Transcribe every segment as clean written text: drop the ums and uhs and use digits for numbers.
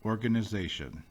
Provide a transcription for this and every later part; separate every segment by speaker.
Speaker 1: Organization.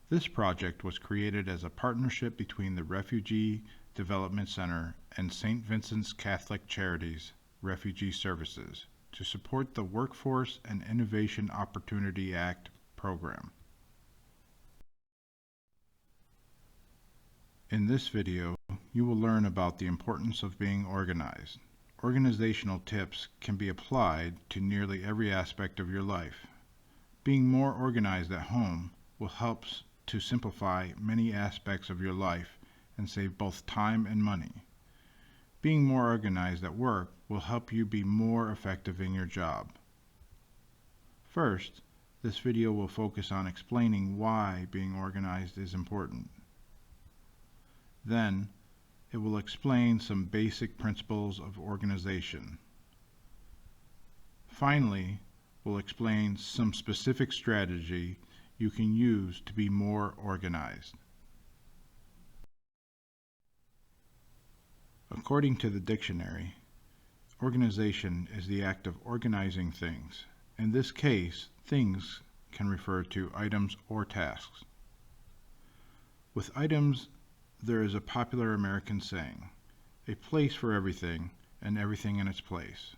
Speaker 1: This project was created as a partnership between the Refugee Development Center and St. Vincent's Catholic Charities Refugee Services to support the Workforce and Innovation Opportunity Act program. In this video, you will learn about the importance of being organized. Organizational tips can be applied to nearly every aspect of your life. Being more organized at home will help to simplify many aspects of your life and save both time and money. Being more organized at work will help you be more effective in your job. First, this video will focus on explaining why being organized is important. Then, it will explain some basic principles of organization. Finally, we'll explain some specific strategy you can use to be more organized. According to the dictionary, organization is the act of organizing things. In this case, things can refer to items or tasks. With items, there is a popular American saying, "A place for everything and everything in its place."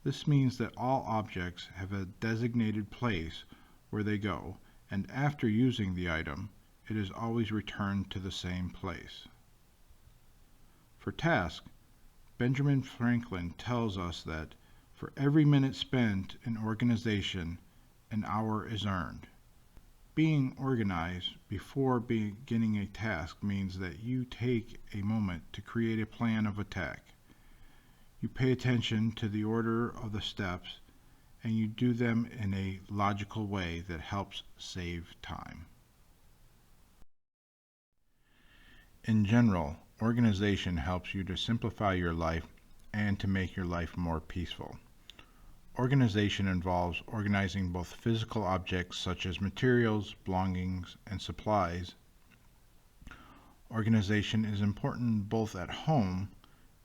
Speaker 1: This means that all objects have a designated place where they go, and after using the item, it is always returned to the same place. For task, Benjamin Franklin tells us that for every minute spent in organization, an hour is earned. Being organized before beginning a task means that you take a moment to create a plan of attack. You pay attention to the order of the steps, and you do them in a logical way that helps save time. In general, organization helps you to simplify your life and to make your life more peaceful. Organization involves organizing both physical objects such as materials, belongings, and supplies. Organization is important both at home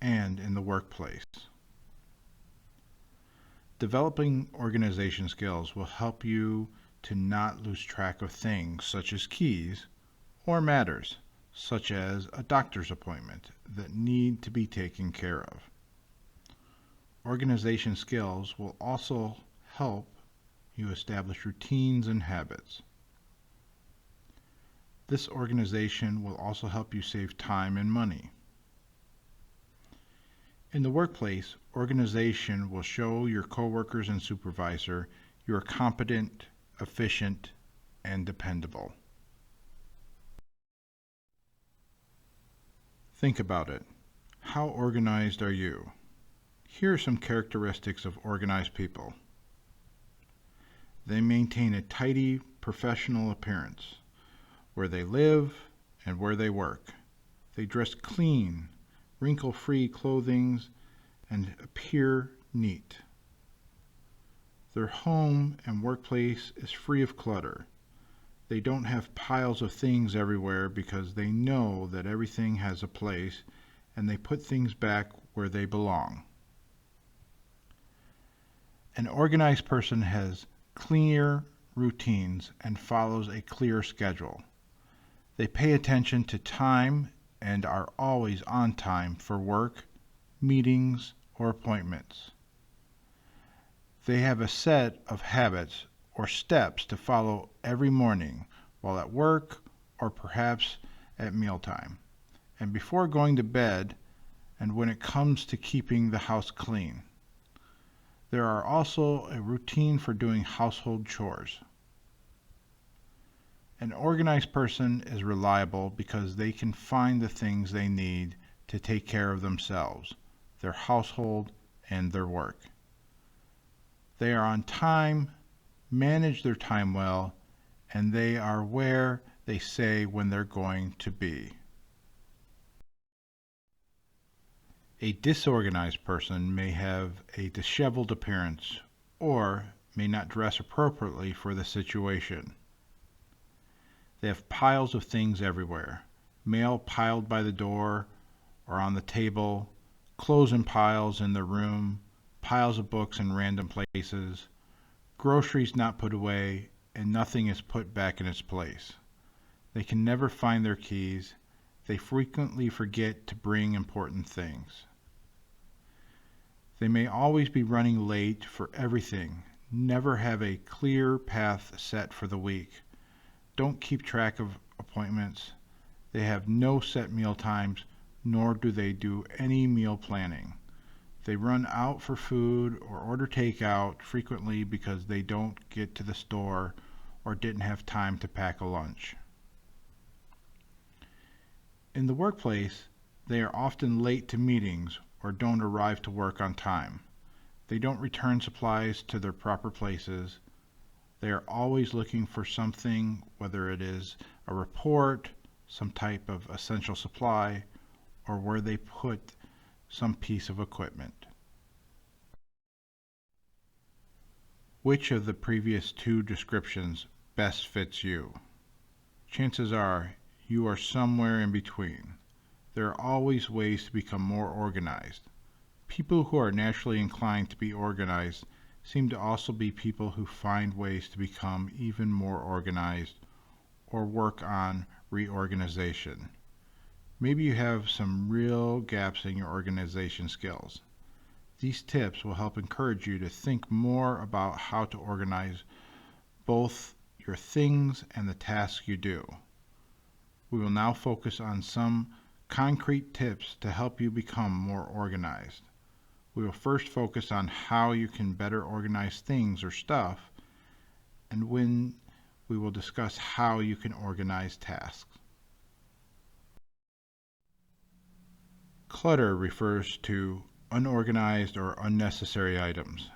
Speaker 1: and in the workplace. Developing organization skills will help you to not lose track of things such as keys or matters such as a doctor's appointment that need to be taken care of. Organization skills will also help you establish routines and habits. This organization will also help you save time and money. In the workplace, organization will show your coworkers and supervisor you are competent, efficient, and dependable. Think about it. How organized are you? Here are some characteristics of organized people. They maintain a tidy, professional appearance where they live and where they work. They dress clean, wrinkle-free clothing, and appear neat. Their home and workplace is free of clutter. They don't have piles of things everywhere because they know that everything has a place, and they put things back where they belong. An organized person has clear routines and follows a clear schedule. They pay attention to time and are always on time for work, meetings, or appointments. They have a set of habits or steps to follow every morning while at work or perhaps at mealtime, and before going to bed, and when it comes to keeping the house clean. There are also a routine for doing household chores. An organized person is reliable because they can find the things they need to take care of themselves, their household, and their work. They are on time, manage their time well, and they are where they say when they're going to be. A disorganized person may have a disheveled appearance or may not dress appropriately for the situation. They have piles of things everywhere, mail piled by the door or on the table, clothes in piles in the room, piles of books in random places, groceries not put away, and nothing is put back in its place. They can never find their keys. They frequently forget to bring important things. They may always be running late for everything, never have a clear path set for the week, don't keep track of appointments. They have no set meal times, nor do they do any meal planning. They run out for food or order takeout frequently because they don't get to the store or didn't have time to pack a lunch. In the workplace, they are often late to meetings or don't arrive to work on time. They don't return supplies to their proper places. They are always looking for something, whether it is a report, some type of essential supply, or where they put some piece of equipment. Which of the previous two descriptions best fits you? Chances are you are somewhere in between. There are always ways to become more organized. People who are naturally inclined to be organized seem to also be people who find ways to become even more organized or work on reorganization. Maybe you have some real gaps in your organization skills. These tips will help encourage you to think more about how to organize both your things and the tasks you do. We will now focus on some concrete tips to help you become more organized. We will first focus on how you can better organize things or stuff, and when we will discuss how you can organize tasks. Clutter refers to unorganized or unnecessary items.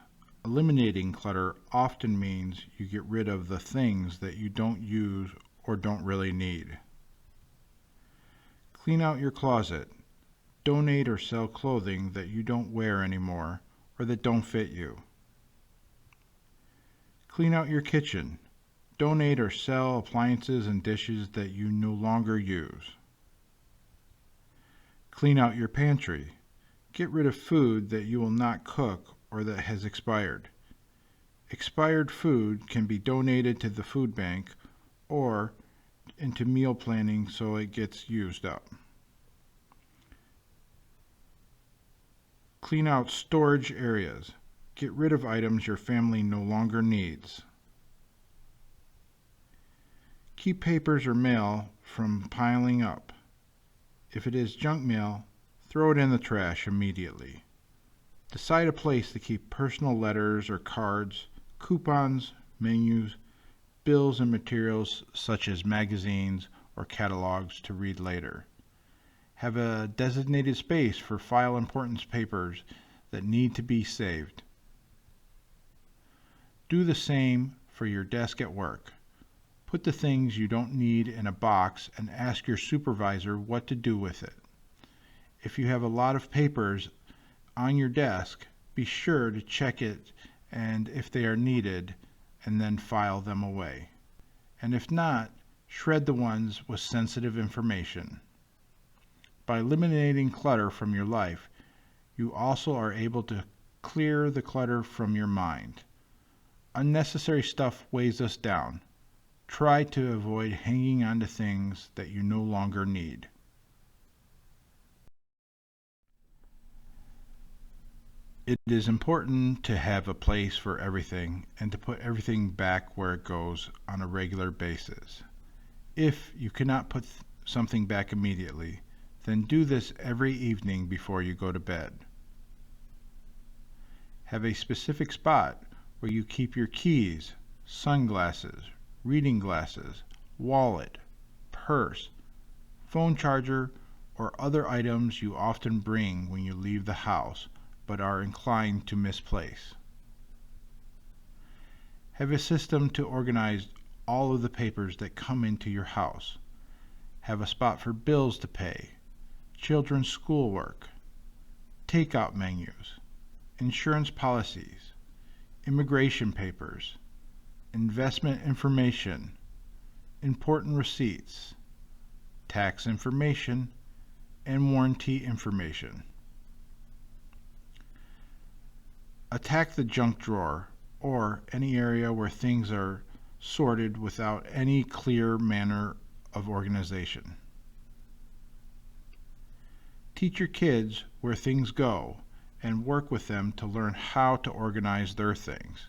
Speaker 1: Eliminating clutter often means you get rid of the things that you don't use or don't really need. Clean out your closet. Donate or sell clothing that you don't wear anymore or that don't fit you. Clean out your kitchen. Donate or sell appliances and dishes that you no longer use. Clean out your pantry. Get rid of food that you will not cook or that has expired. Expired food can be donated to the food bank or into meal planning so it gets used up. Clean out storage areas. Get rid of items your family no longer needs. Keep papers or mail from piling up. If it is junk mail, throw it in the trash immediately. Decide a place to keep personal letters or cards, coupons, menus, bills and materials such as magazines or catalogs to read later. Have a designated space for file important papers that need to be saved. Do the same for your desk at work. Put the things you don't need in a box and ask your supervisor what to do with it. If you have a lot of papers on your desk, be sure to check it and if they are needed, and then file them away. And if not, shred the ones with sensitive information. By eliminating clutter from your life, you also are able to clear the clutter from your mind. Unnecessary stuff weighs us down. Try to avoid hanging on to things that you no longer need. It is important to have a place for everything and to put everything back where it goes on a regular basis. If you cannot put something back immediately, then do this every evening before you go to bed. Have a specific spot where you keep your keys, sunglasses, reading glasses, wallet, purse, phone charger, or other items you often bring when you leave the house but are inclined to misplace. Have a system to organize all of the papers that come into your house. Have a spot for bills to pay, children's schoolwork, takeout menus, insurance policies, immigration papers, investment information, important receipts, tax information, and warranty information. Attack the junk drawer or any area where things are sorted without any clear manner of organization. Teach your kids where things go and work with them to learn how to organize their things.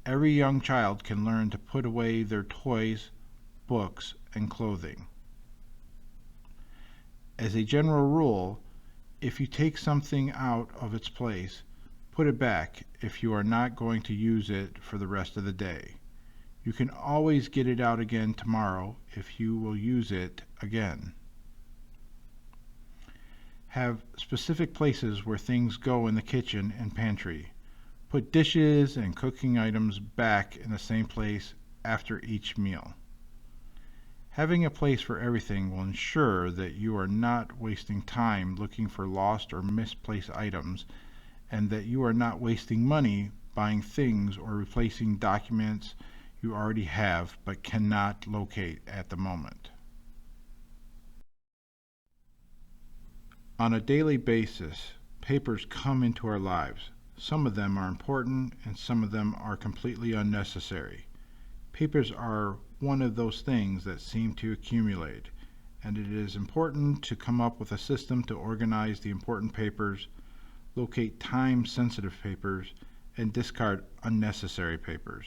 Speaker 1: Every young child can learn to put away their toys, books, and clothing. As a general rule, if you take something out of its place, put it back if you are not going to use it for the rest of the day. You can always get it out again tomorrow if you will use it again. Have specific places where things go in the kitchen and pantry. Put dishes and cooking items back in the same place after each meal. Having a place for everything will ensure that you are not wasting time looking for lost or misplaced items, and that you are not wasting money buying things or replacing documents you already have but cannot locate at the moment. On a daily basis, papers come into our lives. Some of them are important and some of them are completely unnecessary. Papers are one of those things that seem to accumulate, and it is important to come up with a system to organize the important papers, locate time-sensitive papers, and discard unnecessary papers.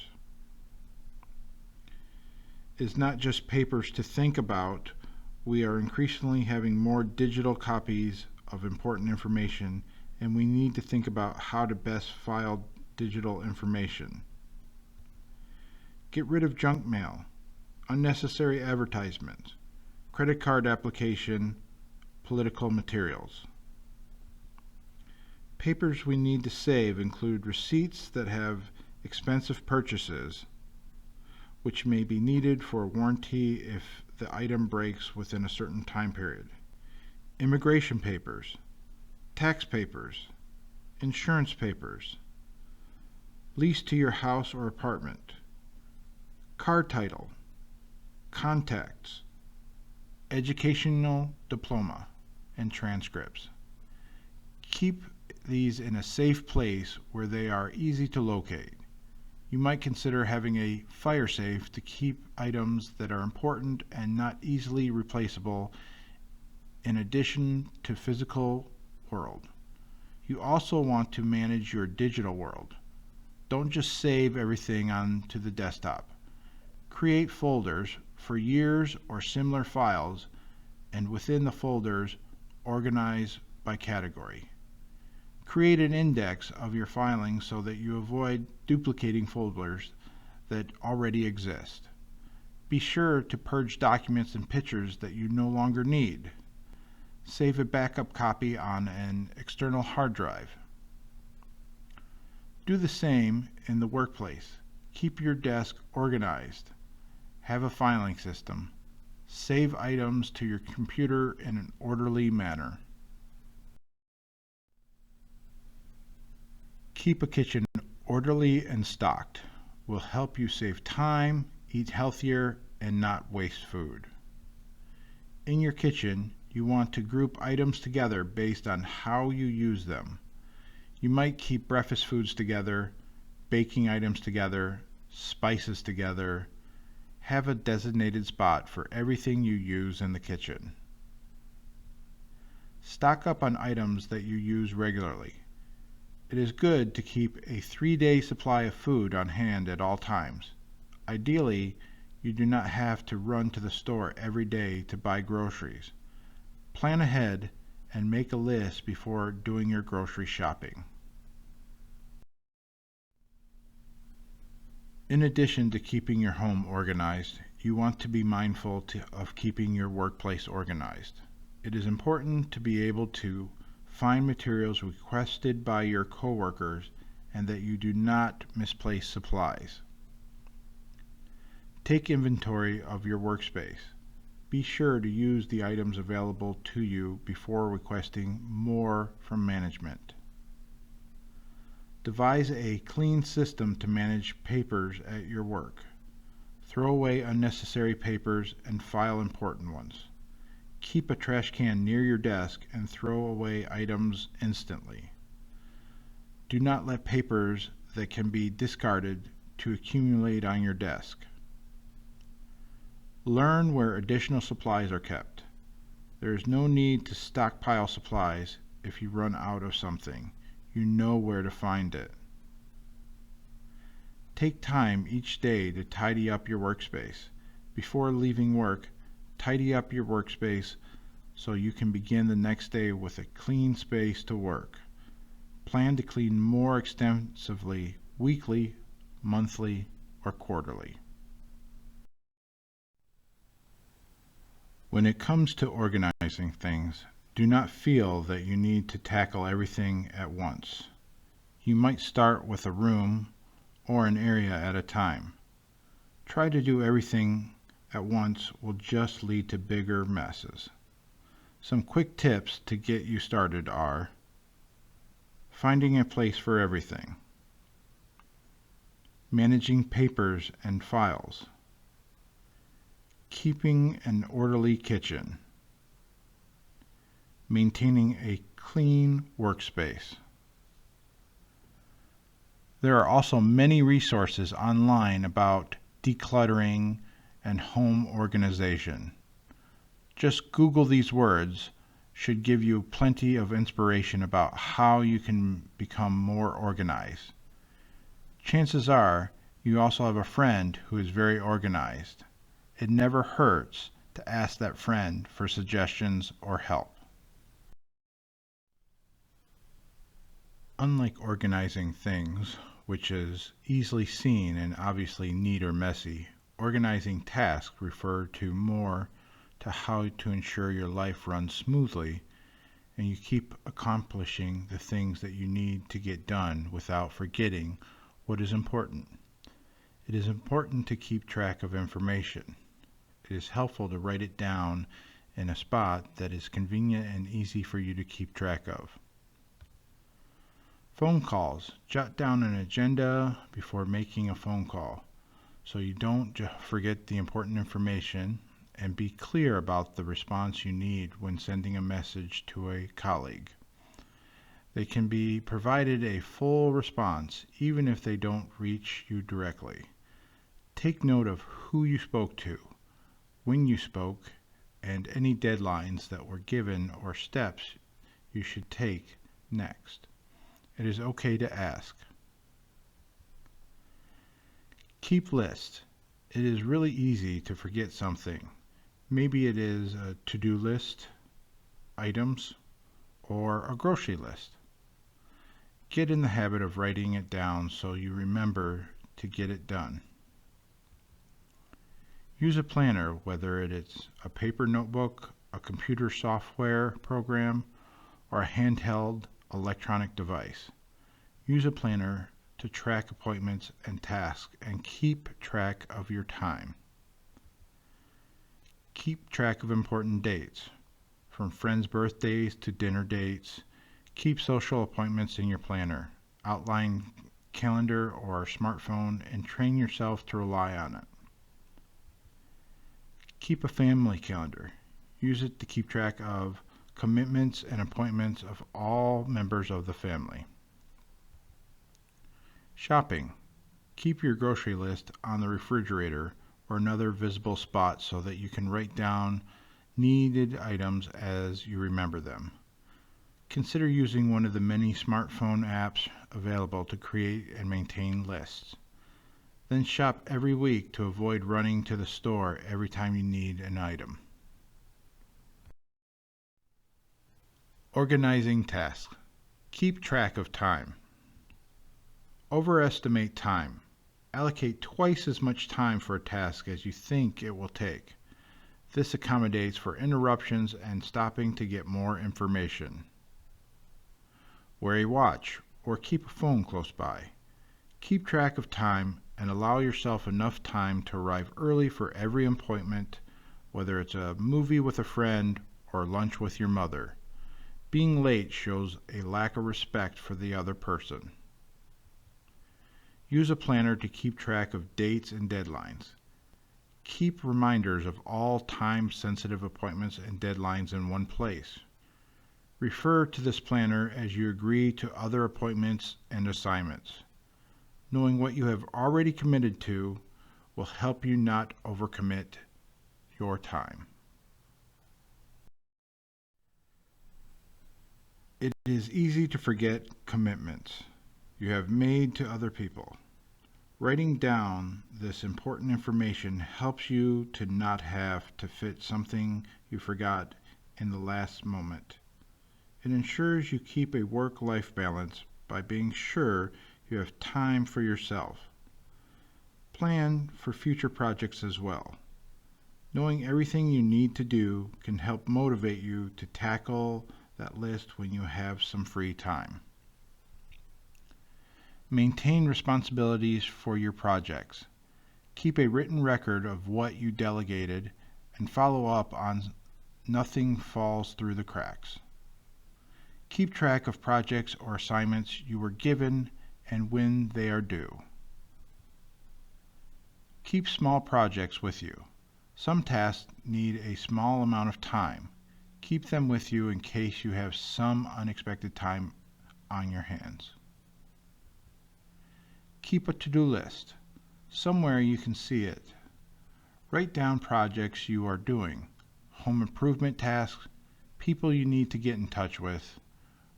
Speaker 1: It's not just papers to think about. We are increasingly having more digital copies of important information, and we need to think about how to best file digital information. Get rid of junk mail, unnecessary advertisements, credit card application, political materials. Papers we need to save include receipts that have expensive purchases, which may be needed for a warranty if the item breaks within a certain time period. Immigration papers, tax papers, insurance papers, lease to your house or apartment, car title, contacts, educational diploma, and transcripts. Keep these in a safe place where they are easy to locate. You might consider having a fire safe to keep items that are important and not easily replaceable in addition to physical world. You also want to manage your digital world. Don't just save everything onto the desktop. Create folders for years or similar files, and within the folders, organize by category. Create an index of your filings so that you avoid duplicating folders that already exist. Be sure to purge documents and pictures that you no longer need. Save a backup copy on an external hard drive. Do the same in the workplace. Keep your desk organized. Have a filing system. Save items to your computer in an orderly manner. Keep a kitchen orderly and stocked. Will help you save time, eat healthier, and not waste food. In your kitchen, you want to group items together based on how you use them. You might keep breakfast foods together, baking items together, spices together. Have a designated spot for everything you use in the kitchen. Stock up on items that you use regularly. It is good to keep a 3-day supply of food on hand at all times. Ideally, you do not have to run to the store every day to buy groceries. Plan ahead and make a list before doing your grocery shopping. In addition to keeping your home organized, you want to be mindful of keeping your workplace organized. It is important to be able to find materials requested by your coworkers and that you do not misplace supplies. Take inventory of your workspace. Be sure to use the items available to you before requesting more from management. Devise a clean system to manage papers at your work. Throw away unnecessary papers and file important ones. Keep a trash can near your desk and throw away items instantly. Do not let papers that can be discarded to accumulate on your desk. Learn where additional supplies are kept. There is no need to stockpile supplies if you run out of something. You know where to find it. Take time each day to tidy up your workspace. Before leaving work, tidy up your workspace so you can begin the next day with a clean space to work. Plan to clean more extensively weekly, monthly, or quarterly. When it comes to organizing things, do not feel that you need to tackle everything at once. You might start with a room or an area at a time. Try to do everything at once will just lead to bigger messes. Some quick tips to get you started are finding a place for everything, managing papers and files, keeping an orderly kitchen, maintaining a clean workspace. There are also many resources online about decluttering and home organization. Just Google these words should give you plenty of inspiration about how you can become more organized. Chances are you also have a friend who is very organized. It never hurts to ask that friend for suggestions or help. Unlike organizing things, which is easily seen and obviously neat or messy, organizing tasks refer to more to how to ensure your life runs smoothly and you keep accomplishing the things that you need to get done without forgetting what is important. It is important to keep track of information. It is helpful to write it down in a spot that is convenient and easy for you to keep track of. Phone calls. Jot down an agenda before making a phone call so you don't forget the important information, and be clear about the response you need when sending a message to a colleague. They can be provided a full response even if they don't reach you directly. Take note of who you spoke to, when you spoke, and any deadlines that were given or steps you should take next. It is okay to ask. Keep lists. It is really easy to forget something. Maybe it is a to-do list, items, or a grocery list. Get in the habit of writing it down so you remember to get it done. Use a planner, whether it is a paper notebook, a computer software program, or a handheld electronic device. Use a planner to track appointments and tasks and keep track of your time. Keep track of important dates, from friends' birthdays to dinner dates. Keep social appointments in your planner. Outline calendar or smartphone and train yourself to rely on it. Keep a family calendar. Use it to keep track of commitments and appointments of all members of the family. Shopping. Keep your grocery list on the refrigerator or another visible spot so that you can write down needed items as you remember them. Consider using one of the many smartphone apps available to create and maintain lists. Then shop every week to avoid running to the store every time you need an item. Organizing tasks. Keep track of time. Overestimate time. Allocate twice as much time for a task as you think it will take. This accommodates for interruptions and stopping to get more information. Wear a watch or keep a phone close by. Keep track of time and allow yourself enough time to arrive early for every appointment, whether it's a movie with a friend or lunch with your mother. Being late shows a lack of respect for the other person. Use a planner to keep track of dates and deadlines. Keep reminders of all time-sensitive appointments and deadlines in one place. Refer to this planner as you agree to other appointments and assignments. Knowing what you have already committed to will help you not overcommit your time. It is easy to forget commitments you have made to other people. Writing down this important information helps you to not have to fit something you forgot in the last moment. It ensures you keep a work-life balance by being sure you have time for yourself. Plan for future projects as well. Knowing everything you need to do can help motivate you to tackle that list when you have some free time. Maintain responsibilities for your projects. Keep a written record of what you delegated and follow up on nothing falls through the cracks. Keep track of projects or assignments you were given and when they are due. Keep small projects with you. Some tasks need a small amount of time. Keep them with you in case you have some unexpected time on your hands. Keep a to-do list. Somewhere you can see it. Write down projects you are doing, home improvement tasks, people you need to get in touch with.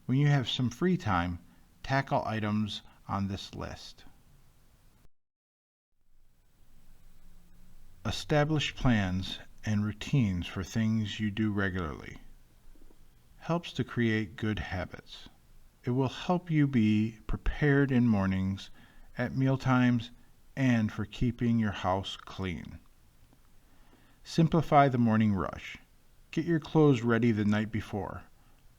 Speaker 1: When you have some free time, tackle items on this list. Establish plans and routines for things you do regularly. Helps to create good habits. It will help you be prepared in mornings, at mealtimes, and for keeping your house clean. Simplify the morning rush. Get your clothes ready the night before.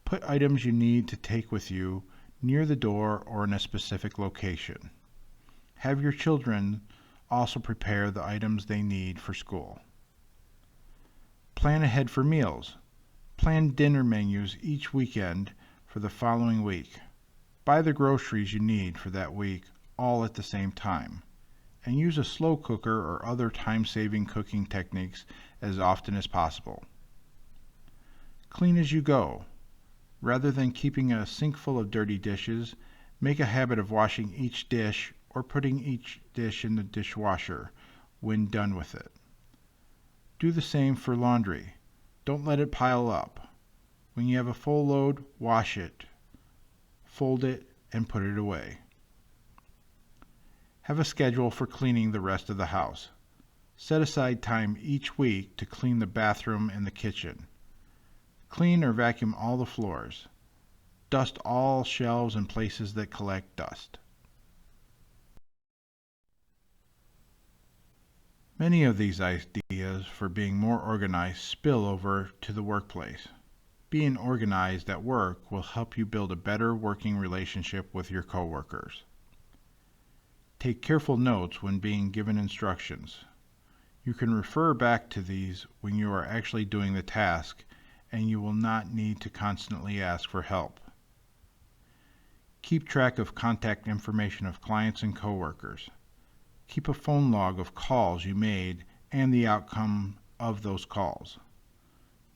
Speaker 1: Put items you need to take with you near the door or in a specific location. Have your children also prepare the items they need for school. Plan ahead for meals. Plan dinner menus each weekend for the following week. Buy the groceries you need for that week all at the same time. And use a slow cooker or other time-saving cooking techniques as often as possible. Clean as you go. Rather than keeping a sink full of dirty dishes, make a habit of washing each dish or putting each dish in the dishwasher when done with it. Do the same for laundry. Don't let it pile up. When you have a full load, wash it, fold it, and put it away. Have a schedule for cleaning the rest of the house. Set aside time each week to clean the bathroom and the kitchen. Clean or vacuum all the floors. Dust all shelves and places that collect dust. Many of these ideas for being more organized spill over to the workplace. Being organized at work will help you build a better working relationship with your coworkers. Take careful notes when being given instructions. You can refer back to these when you are actually doing the task, and you will not need to constantly ask for help. Keep track of contact information of clients and coworkers. Keep a phone log of calls you made and the outcome of those calls.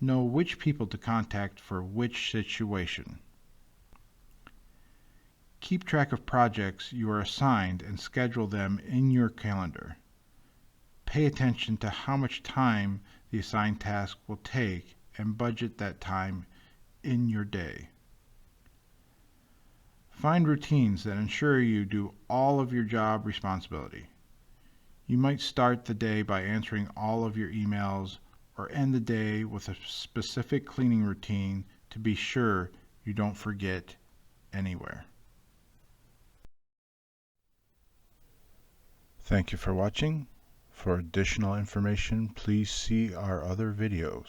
Speaker 1: Know which people to contact for which situation. Keep track of projects you are assigned and schedule them in your calendar. Pay attention to how much time the assigned task will take and budget that time in your day. Find routines that ensure you do all of your job responsibility. You might start the day by answering all of your emails or end the day with a specific cleaning routine to be sure you don't forget anywhere. Thank you for watching. For additional information, please see our other videos.